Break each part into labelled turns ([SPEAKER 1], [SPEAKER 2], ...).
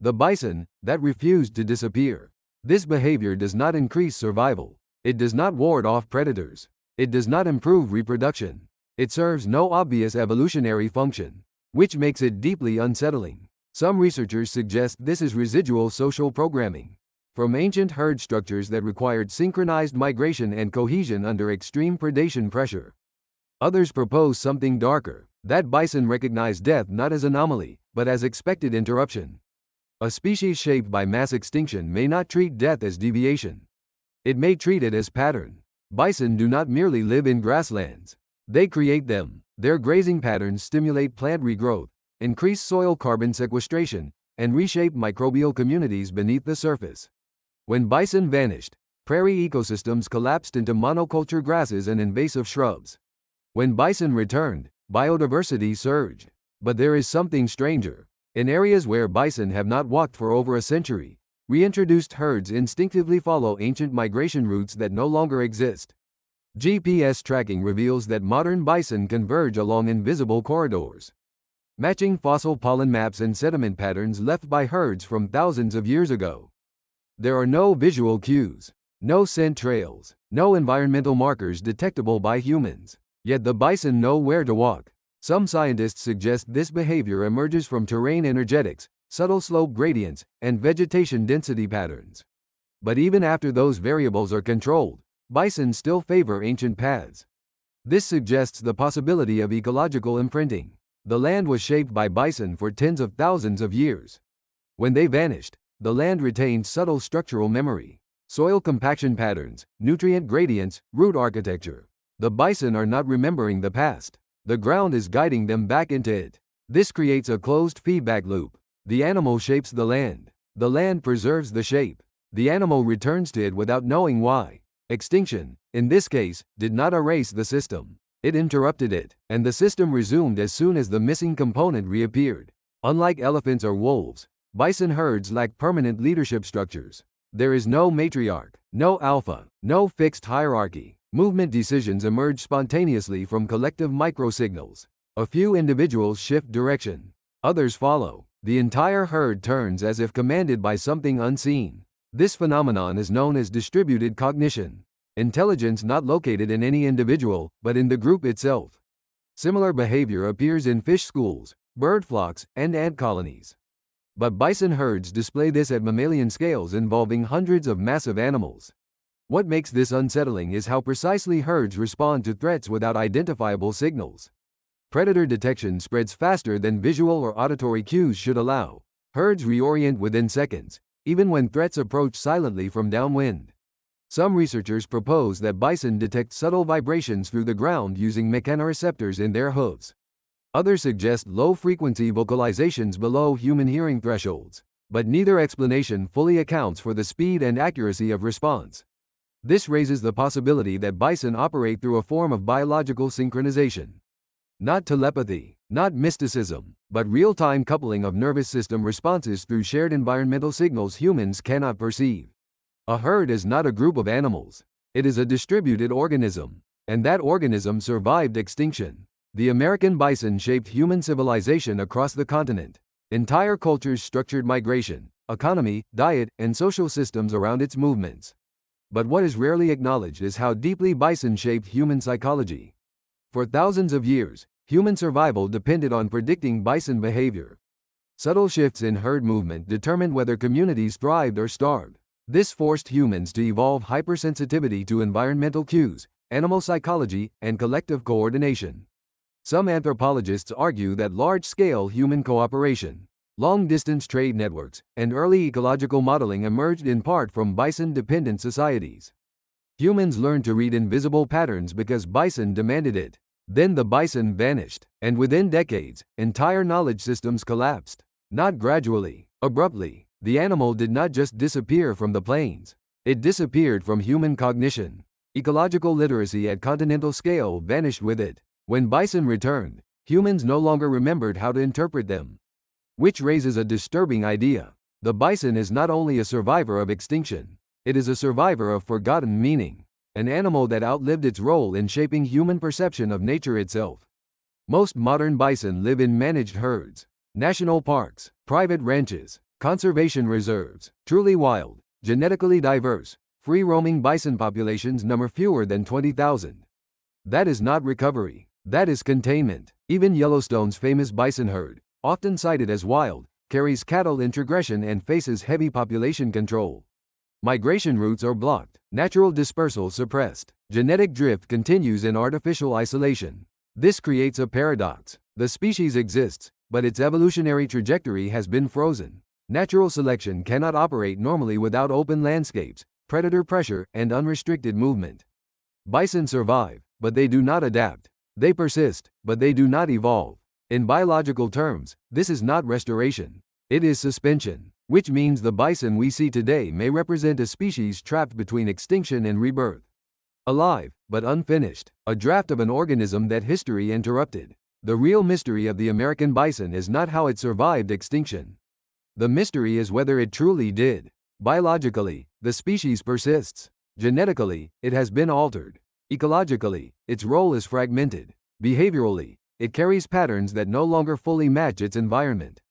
[SPEAKER 1] The bison, that refused to disappear. This behavior does not increase survival. It does not ward off predators. It does not improve reproduction. It serves no obvious evolutionary function, which makes it deeply unsettling. Some researchers suggest this is residual social programming from ancient herd structures that required synchronized migration and cohesion under extreme predation pressure. Others propose something darker, that bison recognize death not as anomaly, but as expected interruption. A species shaped by mass extinction may not treat death as deviation. It may treat it as pattern. Bison do not merely live in grasslands. They create them. Their grazing patterns stimulate plant regrowth, increase soil carbon sequestration, and reshape microbial communities beneath the surface. When bison vanished, prairie ecosystems collapsed into monoculture grasses and invasive shrubs. When bison returned, biodiversity surged. But there is something stranger. In areas where bison have not walked for over a century, reintroduced herds instinctively follow ancient migration routes that no longer exist. GPS tracking reveals that modern bison converge along invisible corridors, matching fossil pollen maps and sediment patterns left by herds from thousands of years ago. There are no visual cues, no scent trails, no environmental markers detectable by humans. Yet the bison know where to walk. Some scientists suggest this behavior emerges from terrain energetics, subtle slope gradients, and vegetation density patterns. But even after those variables are controlled, bison still favor ancient paths. This suggests the possibility of ecological imprinting. The land was shaped by bison for tens of thousands of years. When they vanished, the land retained subtle structural memory, soil compaction patterns, nutrient gradients, root architecture. The bison are not remembering the past. The ground is guiding them back into it. This creates a closed feedback loop. The animal shapes the land. The land preserves the shape. The animal returns to it without knowing why. Extinction, in this case, did not erase the system. It interrupted it, and the system resumed as soon as the missing component reappeared. Unlike elephants or wolves, bison herds lack permanent leadership structures. There is no matriarch, no alpha, no fixed hierarchy. Movement decisions emerge spontaneously from collective microsignals. A few individuals shift direction. Others follow. The entire herd turns as if commanded by something unseen. This phenomenon is known as distributed cognition. Intelligence not located in any individual, but in the group itself. Similar behavior appears in fish schools, bird flocks, and ant colonies. But bison herds display this at mammalian scales involving hundreds of massive animals. What makes this unsettling is how precisely herds respond to threats without identifiable signals. Predator detection spreads faster than visual or auditory cues should allow. Herds reorient within seconds, even when threats approach silently from downwind. Some researchers propose that bison detect subtle vibrations through the ground using mechanoreceptors in their hooves. Others suggest low-frequency vocalizations below human hearing thresholds, but neither explanation fully accounts for the speed and accuracy of response. This raises the possibility that bison operate through a form of biological synchronization. Not telepathy, not mysticism, but real-time coupling of nervous system responses through shared environmental signals humans cannot perceive. A herd is not a group of animals. It is a distributed organism, and that organism survived extinction. The American bison shaped human civilization across the continent. Entire cultures structured migration, economy, diet, and social systems around its movements. But what is rarely acknowledged is how deeply bison shaped human psychology. For thousands of years, human survival depended on predicting bison behavior. Subtle shifts in herd movement determined whether communities thrived or starved. This forced humans to evolve hypersensitivity to environmental cues, animal psychology, and collective coordination. Some anthropologists argue that large-scale human cooperation, long-distance trade networks, and early ecological modeling emerged in part from bison-dependent societies. Humans learned to read invisible patterns because bison demanded it. Then the bison vanished, and within decades, entire knowledge systems collapsed. Not gradually, abruptly. The animal did not just disappear from the plains. It disappeared from human cognition. Ecological literacy at continental scale vanished with it. When bison returned, humans no longer remembered how to interpret them. Which raises a disturbing idea. The bison is not only a survivor of extinction, it is a survivor of forgotten meaning, an animal that outlived its role in shaping human perception of nature itself. Most modern bison live in managed herds, national parks, private ranches, Conservation reserves. Truly wild, genetically diverse, free-roaming bison populations number fewer than 20,000. That is not recovery. That is containment. Even Yellowstone's famous bison herd, often cited as wild, carries cattle introgression and faces heavy population control. Migration routes are blocked, natural dispersal suppressed, genetic drift continues in artificial isolation. This creates a paradox. The species exists, but its evolutionary trajectory has been frozen. Natural selection cannot operate normally without open landscapes, predator pressure, and unrestricted movement. Bison survive, but they do not adapt. They persist, but they do not evolve. In biological terms, this is not restoration. It is suspension, which means the bison we see today may represent a species trapped between extinction and rebirth. Alive, but unfinished, a draft of an organism that history interrupted. The real mystery of the American bison is not how it survived extinction. The mystery is whether it truly did. Biologically, the species persists. Genetically, it has been altered. Ecologically, its role is fragmented. Behaviorally, it carries patterns that no longer fully match its environment.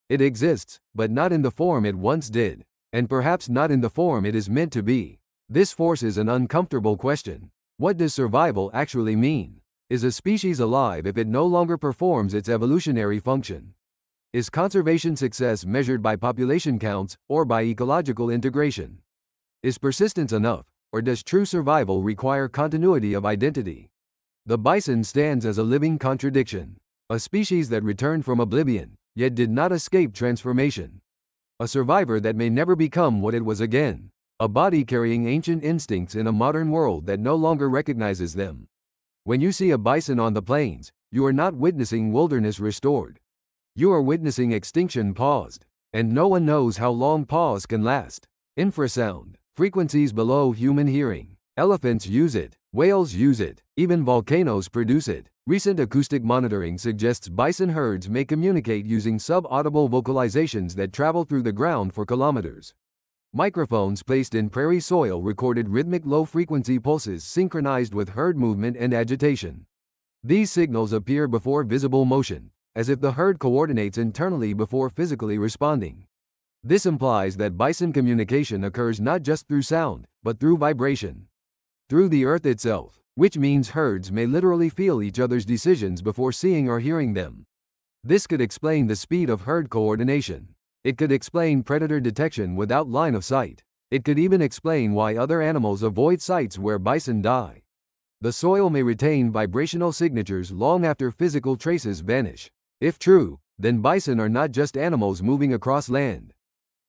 [SPEAKER 1] It exists, but not in the form it once did, and perhaps not in the form it is meant to be. This forces an uncomfortable question. What does survival actually mean? Is a species alive if it no longer performs its evolutionary function? Is conservation success measured by population counts or by ecological integration? Is persistence enough, or does true survival require continuity of identity? The bison stands as a living contradiction. A species that returned from oblivion, yet did not escape transformation. A survivor that may never become what it was again. A body carrying ancient instincts in a modern world that no longer recognizes them. When you see a bison on the plains, you are not witnessing wilderness restored. You are witnessing extinction paused, and no one knows how long pause can last. Infrasound, frequencies below human hearing. Elephants use it, whales use it, even volcanoes produce it. Recent acoustic monitoring suggests bison herds may communicate using sub-audible vocalizations that travel through the ground for kilometers. Microphones placed in prairie soil recorded rhythmic low-frequency pulses synchronized with herd movement and agitation. These signals appear before visible motion, as if the herd coordinates internally before physically responding. This implies that bison communication occurs not just through sound, but through vibration. Through the earth itself, which means herds may literally feel each other's decisions before seeing or hearing them. This could explain the speed of herd coordination. It could explain predator detection without line of sight. It could even explain why other animals avoid sites where bison die. The soil may retain vibrational signatures long after physical traces vanish. If true, then bison are not just animals moving across land.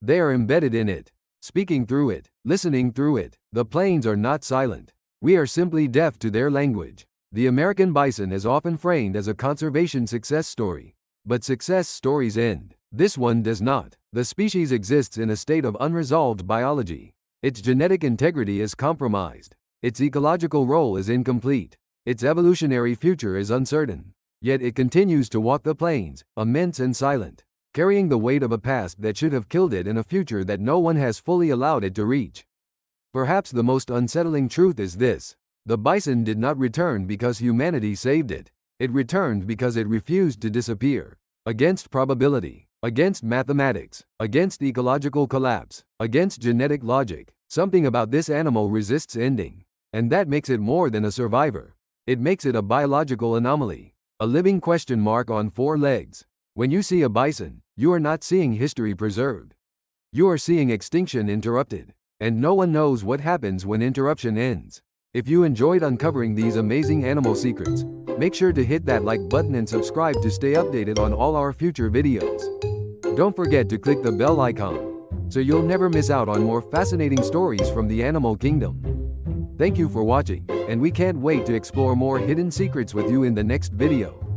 [SPEAKER 1] They are embedded in it, speaking through it, listening through it. The plains are not silent. We are simply deaf to their language. The American bison is often framed as a conservation success story. But success stories end. This one does not. The species exists in a state of unresolved biology. Its genetic integrity is compromised. Its ecological role is incomplete. Its evolutionary future is uncertain. Yet it continues to walk the plains, immense and silent, carrying the weight of a past that should have killed it and a future that no one has fully allowed it to reach. Perhaps the most unsettling truth is this: the bison did not return because humanity saved it. It returned because it refused to disappear. Against probability, against mathematics, against ecological collapse, against genetic logic, something about this animal resists ending. And that makes it more than a survivor. It makes it a biological anomaly. A living question mark on four legs. When you see a bison, you are not seeing history preserved. You are seeing extinction interrupted. And no one knows what happens when interruption ends. If you enjoyed uncovering these amazing animal secrets, make sure to hit that like button and subscribe to stay updated on all our future videos. Don't forget to click the bell icon, so you'll never miss out on more fascinating stories from the animal kingdom. Thank you for watching, and we can't wait to explore more hidden secrets with you in the next video.